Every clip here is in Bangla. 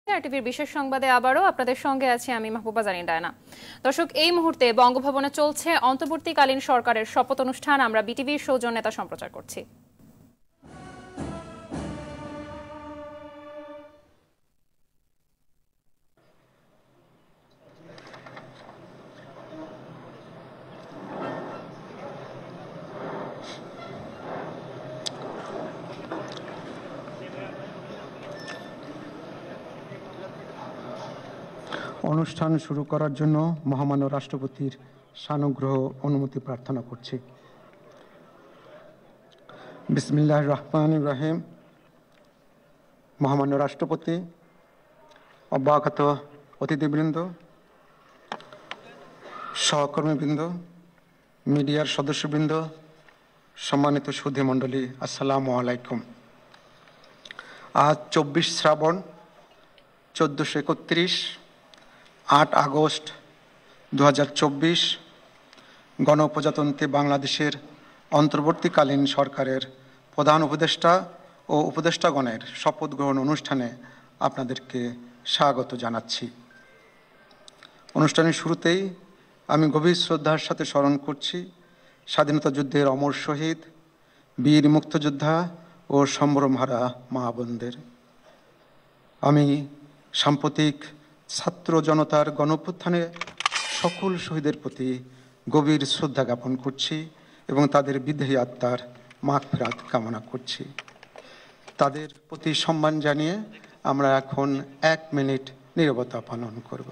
টিভির বিশেষ সংবাদে আবারও আপনাদের সঙ্গে আছি আমি মাহবুবা জারিন ডায়না। দর্শক, এই মুহূর্তে বঙ্গভবনে চলছে অন্তর্বর্তীকালীন সরকারের শপথ অনুষ্ঠান। আমরা বিটিভির সৌজন্যে তা সম্প্রচার করছি। অনুষ্ঠান শুরু করার জন্য মহামান্য রাষ্ট্রপতির সানুগ্রহ অনুমতি প্রার্থনা করছি। বিসমিল্লাহির রহমানির রহিম। মহামান্য রাষ্ট্রপতি, অব্যাহত অতিথিবৃন্দ, সহকর্মীবৃন্দ, মিডিয়ার সদস্যবৃন্দ, সম্মানিত সুধী মণ্ডলী, আসসালামু আলাইকুম। আজ 24 শ্রাবণ 1431, 8 আগস্ট 2024 গণপ্রজাতন্ত্রী বাংলাদেশের অন্তর্বর্তীকালীন সরকারের প্রধান উপদেষ্টা ও উপদেষ্টাগণের শপথ গ্রহণ অনুষ্ঠানে আপনাদেরকে স্বাগত জানাচ্ছি। অনুষ্ঠানের শুরুতেই আমি গভীর শ্রদ্ধার সাথে স্মরণ করছি স্বাধীনতা যুদ্ধের অমর শহীদ, বীর মুক্তিযোদ্ধা ও সম্ভ্রমহারা মা বোনদের। আমি সাম্প্রতিক ছাত্র জনতার গণঅভ্যুত্থানে সকল শহীদের প্রতি গভীর শ্রদ্ধা জ্ঞাপন করছি এবং তাদের বিদেহী আত্মার মাগফিরাত কামনা করছি। তাদের প্রতি সম্মান জানিয়ে আমরা এখন 1 মিনিট নীরবতা পালন করব।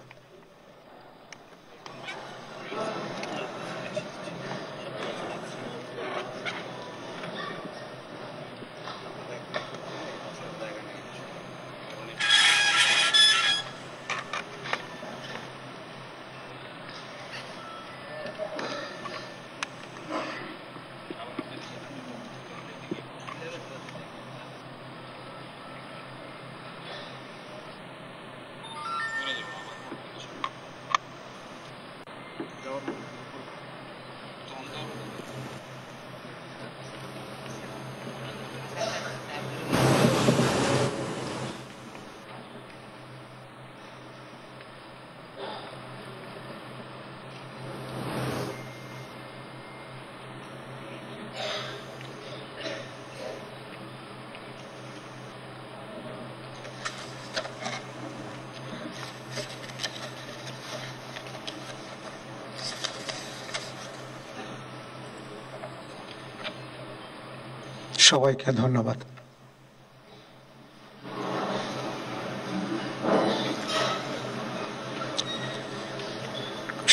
সবাইকে ধন্যবাদ।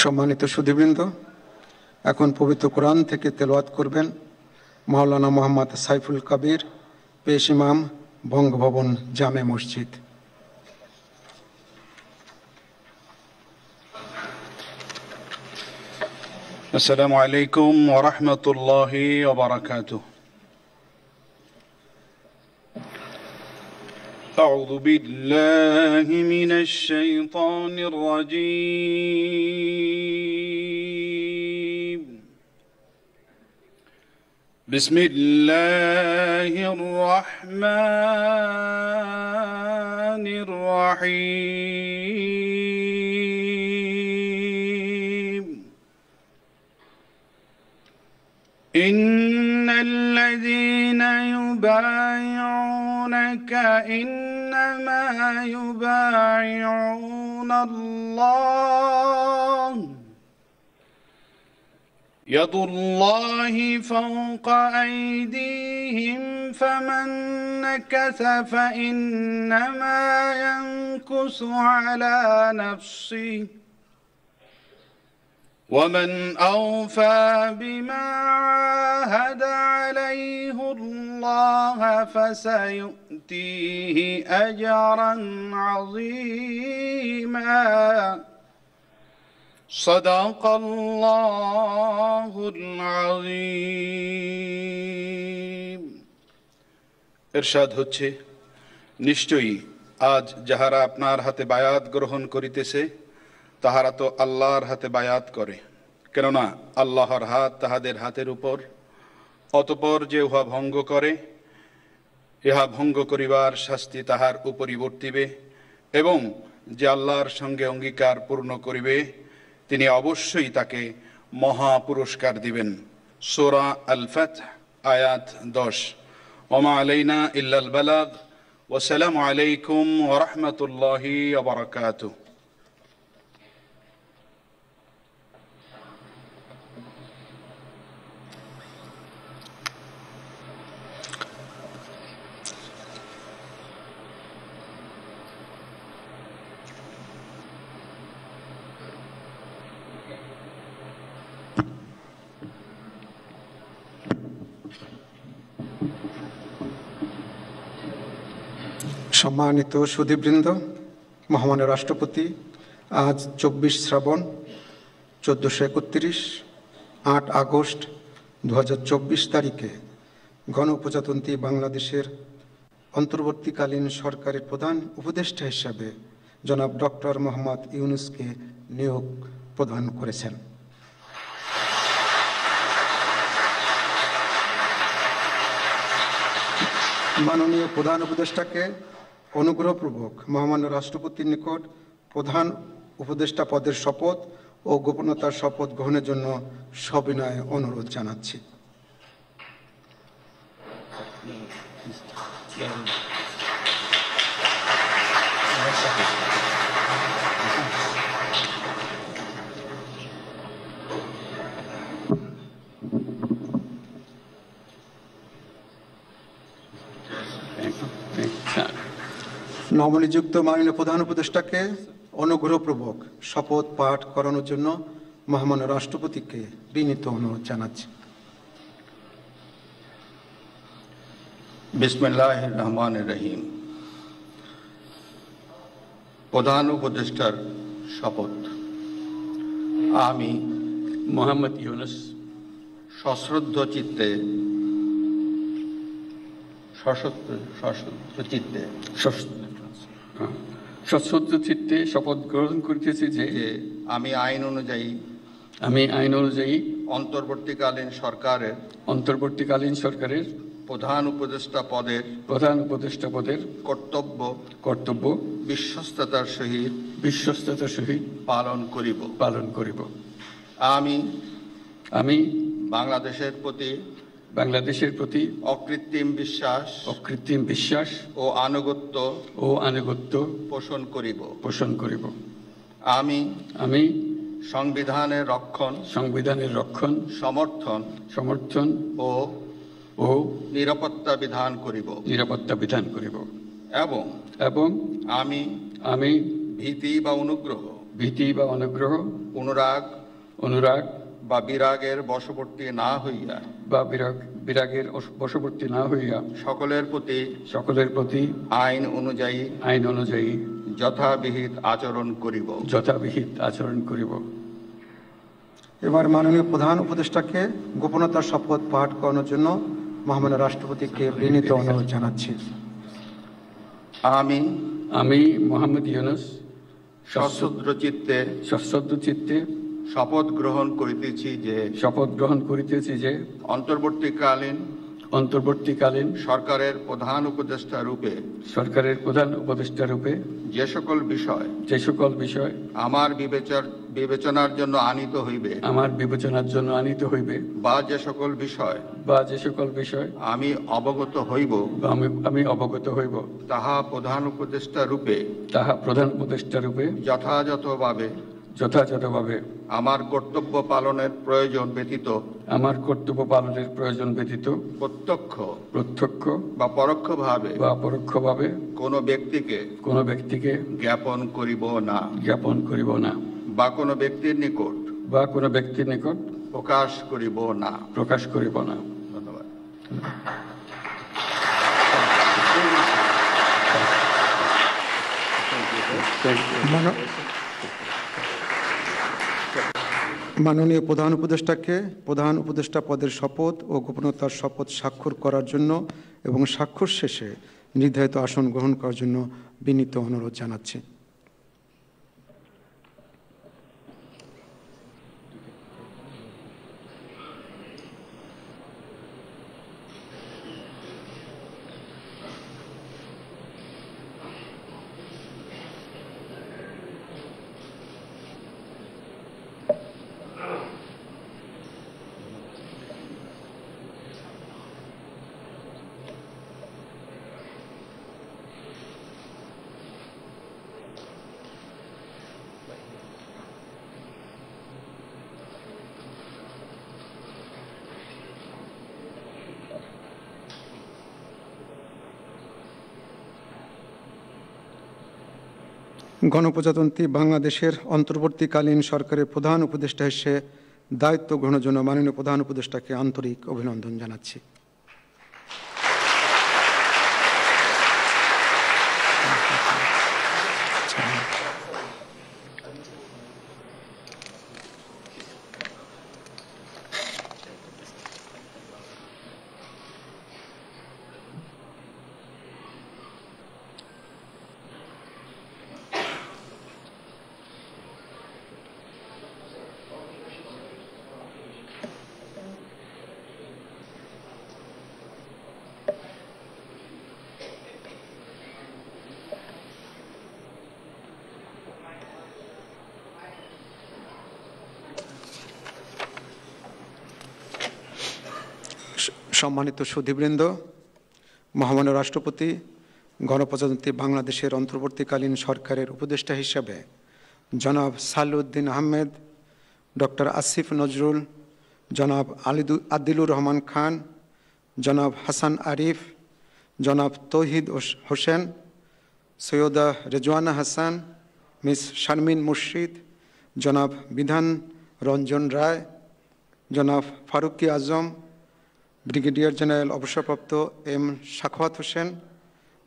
সম্মানিত সুধীবৃন্দ, এখন পবিত্র কোরআন থেকে তেলাওয়াত করবেন মাওলানা মোহাম্মদ সাইফুল কবির, পেশ ইমাম, বঙ্গভবন জামে মসজিদ। আসসালামু আলাইকুম ওয়া রাহমাতুল্লাহি ওয়া বারাকাতুহু। أعوذ بالله من الشيطان الرجيم. بسم الله الرحمن الرحيم. إن الذين يبايعونك إنما يبايعون الله يد الله فوق أيديهم فمن نكث فإنما ينكث على نفسه ومن أوفى بما عاهد عليه الله فسيؤتيه أجرا عظيما. صدق الله العظيم. ইরশাদ হচ্ছে, নিশ্চয়ই আজ যাহারা আপনার হাতে বায়াত গ্রহণ করিতেছে তাহারা তো আল্লাহর হাতে বায়াত করে, কেননা আল্লাহর হাত তাহাদের হাতের উপর। অতঃপর যে উহা ভঙ্গ করে, ইহা ভঙ্গ করিবার শাস্তি তাহার উপরই বর্তিবে, এবং যে আল্লাহর সঙ্গে অঙ্গীকার পূর্ণ করিবে তিনি অবশ্যই তাকে মহা পুরস্কার দিবেন। সূরা আল ফাতহ আয়াত 10। ওমা আলাইনা ইল্লাল বালাগ। ওয়াসসালামু আলাইকুম ওয়া রাহমাতুল্লাহি ওয়া বারাকাতুহু। সম্মানিত সুধীবৃন্দ, মহামান্য রাষ্ট্রপতি আজ 24 শ্রাবণ 1431 8 আগস্ট 2024 তারিখে গণপ্রজাতন্ত্রী বাংলাদেশের অন্তর্বর্তীকালীন সরকারের প্রধান উপদেষ্টা হিসাবে জনাব ডক্টর মোহাম্মদ ইউনূসকে নিয়োগ প্রদান করেছেন। মাননীয় প্রধান উপদেষ্টাকে অনুগ্রহপূর্বক মহামান্য রাষ্ট্রপতির নিকট প্রধান উপদেষ্টা পদের শপথ ও গোপনীয়তার শপথ গ্রহণের জন্য সবিনয়ে অনুরোধ জানাচ্ছি। নবনিযুক্ত মাননীয় প্রধান উপদেষ্টাকে অনুগ্রহপূর্বক শপথ পাঠ করানোর জন্য মহামান্য রাষ্ট্রপতিকে বিনীত অনুরোধ জানাচ্ছি। বিসমিল্লাহির রহমানির রহিম। প্রধান উপদেষ্টার শপথ। আমি মোহাম্মদ ইউনূস সশ্রদ্ধ চিত্তে সশ্রদ্ধ চিত্তে শপথ গ্রহণ করিতেছি যে আমি আইন অনুযায়ী অন্তর্বর্তীকালীন সরকারের প্রধান উপদেষ্টা পদের কর্তব্য বিশ্বস্ততার সহিত পালন করিব। আমি বাংলাদেশের প্রতি অকৃত্রিম বিশ্বাস ও আনুগত্য পোষণ করিব। আমি সংবিধানের রক্ষণ সমর্থন ও নিরাপত্তা বিধান করিব এবং আমি ভীতি বা অনুগ্রহ অনুরাগ বা বিরাগের বশবর্তী না হইয়া সকলের প্রতি আইন অনুযায়ী যথাবিহিত আচরণ করিব। এবার মাননীয় প্রধান উপদেষ্টাকে গোপনীয়তার শপথ পাঠ করানোর জন্য মহামান্য রাষ্ট্রপতিকে বিনীত অনুরোধ জানাচ্ছি। আমি মোহাম্মদ ইউনূস সশ্রদ্ধ চিত্তে শপথ গ্রহণ করিতেছি যে অন্তর্বর্তীকালীন সরকারের প্রধান উপদেষ্টা রূপে যে সকল বিষয় আমার বিবেচনার জন্য আনিত হইবে বা যে সকল বিষয় আমি অবগত হইব তাহা প্রধান উপদেষ্টা রূপে যথাযথভাবে আমার কর্তব্য পালনের প্রয়োজন ব্যতীত প্রত্যক্ষ বা পরোক্ষভাবে কোনো ব্যক্তিকে জ্ঞাপন করিব না বা কোনো ব্যক্তির নিকট প্রকাশ করিব না। ধন্যবাদ। মাননীয় প্রধান উপদেষ্টাকে প্রধান উপদেষ্টা পদের শপথ ও গোপনীয়তার শপথ স্বাক্ষর করার জন্য এবং স্বাক্ষর শেষে নির্ধারিত আসন গ্রহণ করার জন্য বিনীত অনুরোধ জানাচ্ছি। গণপ্রজাতন্ত্রী বাংলাদেশের অন্তর্বর্তীকালীন সরকারের প্রধান উপদেষ্টা হিসেবে দায়িত্ব গ্রহণের জন্য মাননীয় প্রধান উপদেষ্টাকে আন্তরিক অভিনন্দন জানাচ্ছি। সম্মানিত সুধীবৃন্দ, মহামান্য রাষ্ট্রপতি গণপ্রজাতন্ত্রী বাংলাদেশের অন্তর্বর্তীকালীন সরকারের উপদেষ্টা হিসাবে জনাব সালেউদ্দিন আহমেদ, ডক্টর আসিফ নজরুল, জনাব আদিলুর রহমান খান, জনাব হাসান আরিফ, জনাব তৌহিদ হোসেন, সৈয়দা রেজওয়ানা হাসান, মিস শারমিন মুর্শিদ, জনাব বিধান রঞ্জন রায়, জনাব ফারুকি আজম, ব্রিগেডিয়ার জেনারেল অবসরপ্রাপ্ত এম সাখাওয়াত হোসেন,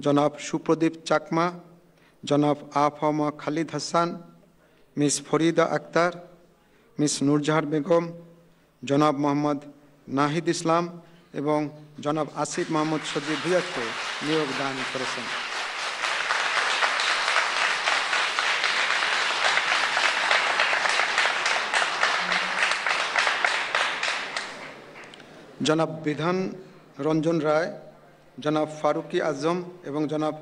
জনাব সুপ্রদীপ চাকমা, জনাব আফম খালিদ হাসান, মিস ফরিদা আক্তার, মিস নূরজাহার বেগম, জনাব মোহাম্মদ নাহিদ ইসলাম এবং জনাব আসিফ মাহমুদ সজিব ভুঁইয়াকে নিয়োগ দান করেছেন। জনাব বিধান রঞ্জন রায়, জনাব ফারুকি আজম এবং জনাব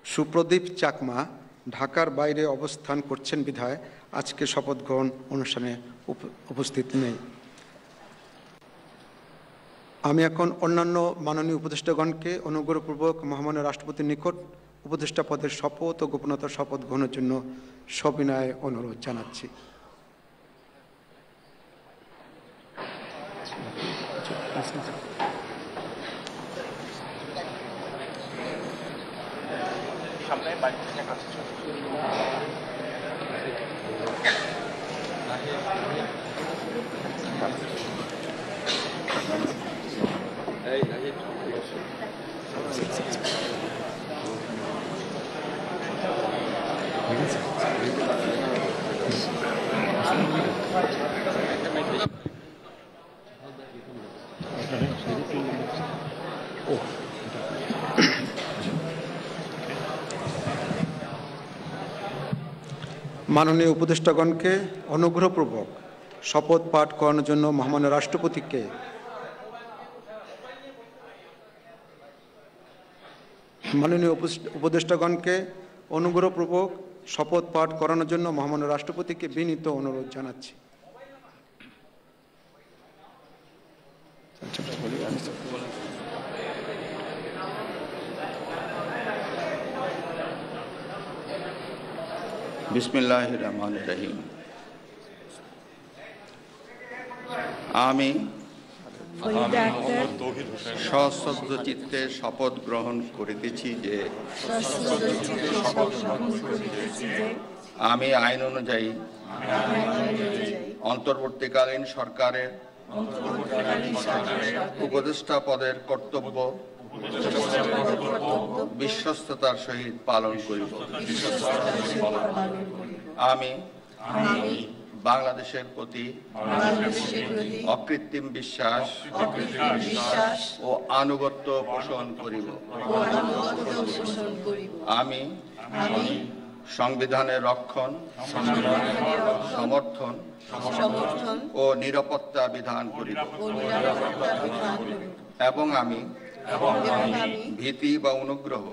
সুপ্রদীপ চাকমা ঢাকার বাইরে অবস্থান করছেন বিধায় আজকে শপথ গ্রহণ অনুষ্ঠানে উপস্থিত নেই। আমি এখন অন্যান্য মাননীয় উপদেষ্টাগণকে অনুগ্রহপূর্বক মহামান্য রাষ্ট্রপতির নিকট উপদেষ্টা পদের শপথ ও গোপনতার শপথ গ্রহণের জন্য সবিনয়ে অনুরোধ জানাচ্ছি। মাননীয় উপদেষ্টাগণকে অনুগ্রহপূর্বক শপথ পাঠ করানোর জন্য মহামান্য রাষ্ট্রপতিকে শপথ পাঠ করানোর জন্য মহামান্য রাষ্ট্রপতিকে বিনীত অনুরোধ জানাচ্ছি। বিসমিল্লাহির রহমানির রহিম। আমি সশ্রদ্ধ চিত্তে শপথ গ্রহণ করিতেছি যে আমি আইন অনুযায়ী অন্তর্বর্তীকালীন সরকারের উপদেষ্টা পদের কর্তব্য বিশ্বস্ততার সহিত পালন করিব। আমি বাংলাদেশের প্রতি অকৃত্রিম বিশ্বাস ও আনুগত্য পোষণ করিব। আমি সংবিধানের রক্ষণ, সমর্থন ও নিরাপত্তা বিধান করিব এবং আমি ভীতি বা অনুগ্রহ,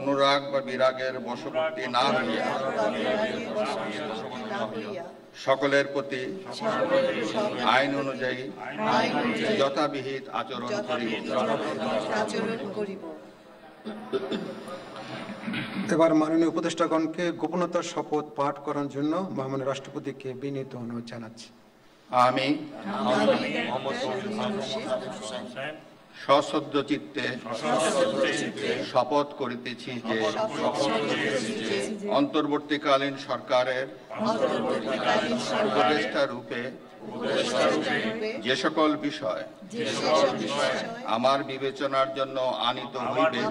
অনুরাগ বা বিরাগের বশবর্তী না হইয়া সকলের প্রতি আইন অনুযায়ী যথাবিহিত আচরণ করিব। এবার মাননীয় উপদেষ্টাগণকে গোপনতার শপথ পাঠ করার জন্য মহামান্য রাষ্ট্রপতিকে বিনীত অনুরোধ জানাচ্ছি। আমি সশ্রদ্ধ চিত্তে শপথ করিতেছি যে অন্তর্বর্তীকালীন সরকারের উপদেষ্টা রূপে যে সকল বিষয় আমার বিবেচনার জন্য আনিত হইবে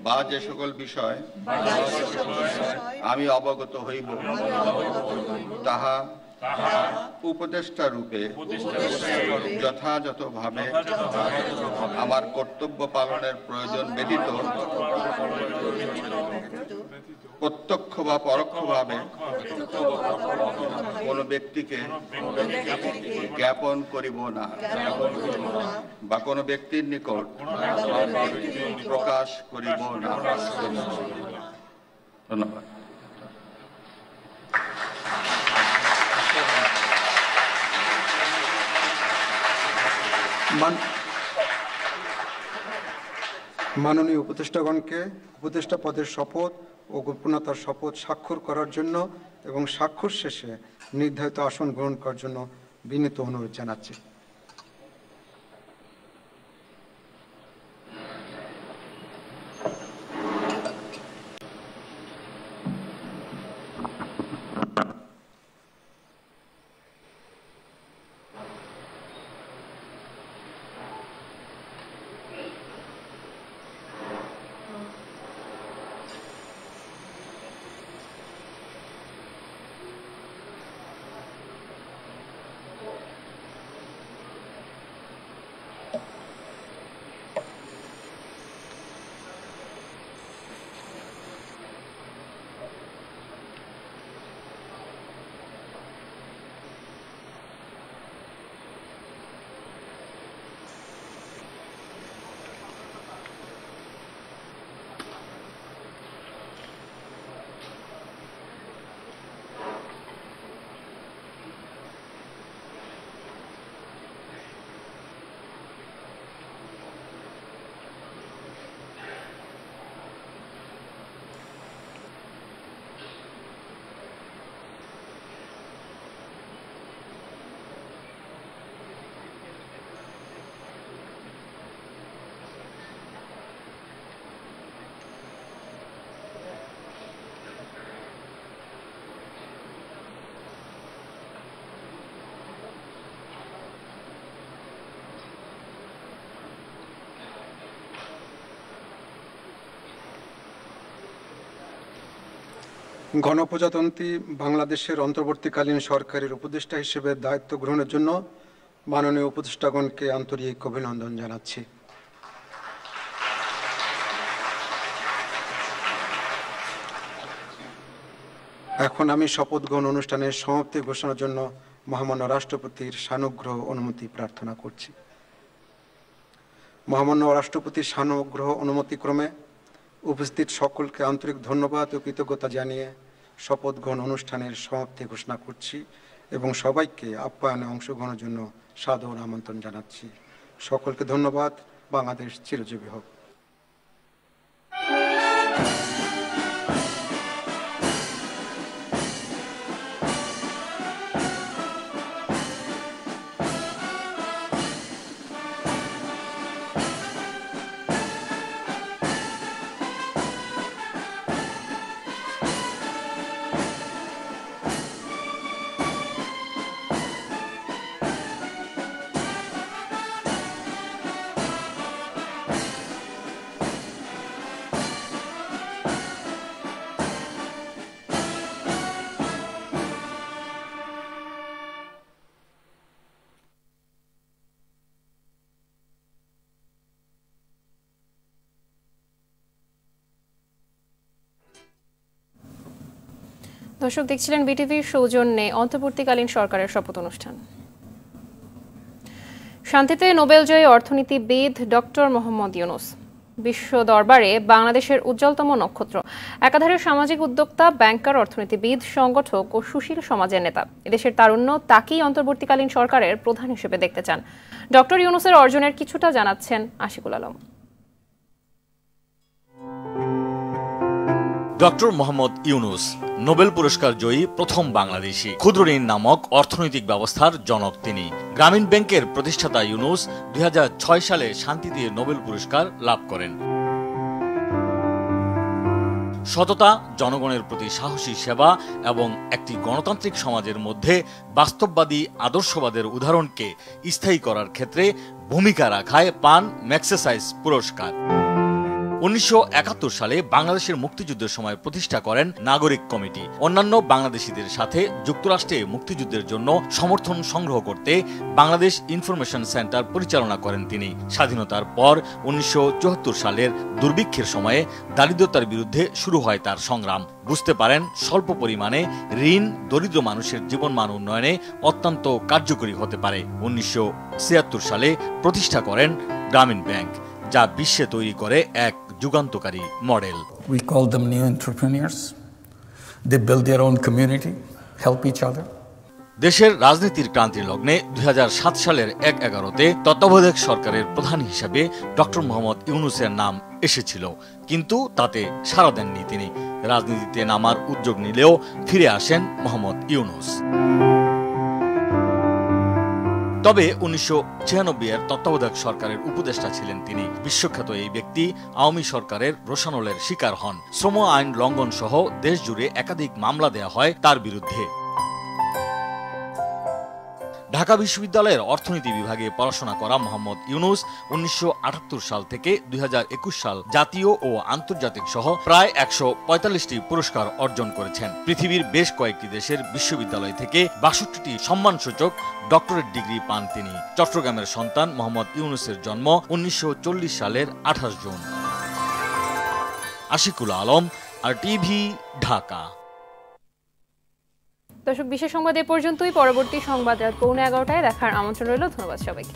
বা যে সকল বিষয় আমি অবগত হইব তাহা উপদেষ্টা রূপে যথাযথভাবে আমার কর্তব্য পালনের প্রয়োজন ব্যতীত প্রত্যক্ষ বা পরোক্ষভাবে কোনো ব্যক্তিকে জ্ঞাপন করিব না বা কোনো ব্যক্তির নিকট প্রকাশ করিব না। ধন্যবাদ। মাননীয় উপদেষ্টাগণকে উপদেষ্টা পদের শপথ ও গোপনীয়তার শপথ স্বাক্ষর করার জন্য এবং স্বাক্ষর শেষে নির্ধারিত আসন গ্রহণ করার জন্য বিনীত অনুরোধ জানাচ্ছি। গণপ্রজাতন্ত্রী বাংলাদেশের অন্তর্বর্তীকালীন সরকারের উপদেষ্টা হিসেবে দায়িত্ব গ্রহণের জন্য মাননীয় উপদেষ্টাগণকে আন্তরিক অভিনন্দন জানাচ্ছি। এখন আমি শপথ গ্রহণ অনুষ্ঠানের সমাপ্তি ঘোষণার জন্য মহামান্য রাষ্ট্রপতির সানুগ্রহ অনুমতি প্রার্থনা করছি। মহামান্য রাষ্ট্রপতির সানুগ্রহ অনুমতিক্রমে উপস্থিত সকলকে আন্তরিক ধন্যবাদ ও কৃতজ্ঞতা জানিয়ে শপথ গ্রহণ অনুষ্ঠানের সমাপ্তি ঘোষণা করছি এবং সবাইকে আপ্যায়নে অংশগ্রহণের জন্য সাদর আমন্ত্রণ জানাচ্ছি। সকলকে ধন্যবাদ। বাংলাদেশ চিরজীবী হোক। দর্শক দেখছিলেন বিটিভির সৌজন্যে অন্তর্বর্তীকালীন সরকারের শপথ অনুষ্ঠান। শান্তিতে নোবেলজয়ী অর্থনীতিবিদ ডক্টর মোহাম্মদ ইউনূস বিশ্ব দরবারে বাংলাদেশের উজ্জ্বলতম নক্ষত্র। একাধারে সামাজিক উদ্যোক্তা, ব্যাংকার, অর্থনীতিবিদ, সংগঠক ও সুশীল সমাজের নেতা। এদেশের তারুণ্য তাকেই অন্তর্বর্তীকালীন সরকারের প্রধান হিসেবে দেখতে চান। ডক্টর ইউনূসের অর্জনের কিছুটা জানাচ্ছেন আশিকুল আলম। ডক্টর মোহাম্মদ ইউনুস নোবেল পুরস্কার জয়ী প্রথম বাংলাদেশী। ক্ষুদ্র ঋণ নামক অর্থনৈতিক ব্যবস্থার জনক তিনি। গ্রামীণ ব্যাংকের প্রতিষ্ঠাতা ইউনুস 2006 সালে শান্তিতে নোবেল পুরস্কার লাভ করেন। সততা, জনগণের প্রতি সাহসী সেবা এবং একটি গণতান্ত্রিক সমাজের মধ্যে বাস্তববাদী আদর্শবাদের উদাহরণকে স্থায়ী করার ক্ষেত্রে ভূমিকা রাখায় পান ম্যাগসেসাইস পুরস্কার। 1971 সালে বাংলাদেশের মুক্তিযুদ্ধের সময় প্রতিষ্ঠা করেন নাগরিক কমিটি। অন্যান্য বাংলাদেশিদের সাথে যুক্তরাষ্ট্রে মুক্তিযুদ্ধের জন্য সমর্থন সংগ্রহ করতে বাংলাদেশ ইনফরমেশন সেন্টার পরিচালনা করেন তিনি। স্বাধীনতার পর 1974 সালের দুর্ভিক্ষের সময়ে দারিদ্রতার বিরুদ্ধে শুরু হয় তার সংগ্রাম। বুঝতে পারেন স্বল্প পরিমাণে ঋণ দরিদ্র মানুষের জীবনমান উন্নয়নে অত্যন্ত কার্যকরী হতে পারে। 1976 সালে প্রতিষ্ঠা করেন গ্রামীণ ব্যাংক, যা বিশ্বে তৈরি করে এক যুগান্তকারী model. We call them new entrepreneurs. They build their own community, help each other. দেশের রাজনীতির ক্রান্তির লগ্নে 2007 সালের 1/11-তে তত্ত্বাবধায়ক সরকারের প্রধান হিসেবে ডক্টর মোহাম্মদ ইউনুসের নাম এসেছিল, কিন্তু তাতে সাড়া দেননি তিনি। রাজনীতিতে নামার উদ্যোগ নিলেও ফিরে আসেন মোহাম্মদ ইউনুস। তবে 1996 তত্ত্বাবধায়ক সরকারের উপদেষ্টা ছিলেন তিনি। বিশ্বখ্যাত এই ব্যক্তি আওয়ামী সরকারের রোষানলের শিকার হন। শ্রম আইন লঙ্ঘন সহ দেশ জুড়ে একাধিক মামলা দেয়া হয় তার বিরুদ্ধে। ঢাকা বিশ্ববিদ্যালয়ের অর্থনীতি বিভাগে পড়াশোনা করা মোহাম্মদ ইউনুস 1978 সাল থেকে 2021 সাল জাতীয় ও আন্তর্জাতিক সহ প্রায় 145টি পুরস্কার অর্জন করেছেন। পৃথিবীর বেশ কয়েকটি দেশের বিশ্ববিদ্যালয় থেকে 62টি সম্মানসূচক ডক্টরেট ডিগ্রি পান তিনি। চট্টগ্রামের সন্তান মোহাম্মদ ইউনুসের জন্ম 1940 সালের 28 জুন। আশিকুল আলম, RTV, ঢাকা। দর্শক, বিশেষ সংবাদ এ পর্যন্তই। পরবর্তী সংবাদ রাত 11:15 দেখার আমন্ত্রণ রইল। ধন্যবাদ সবাইকে।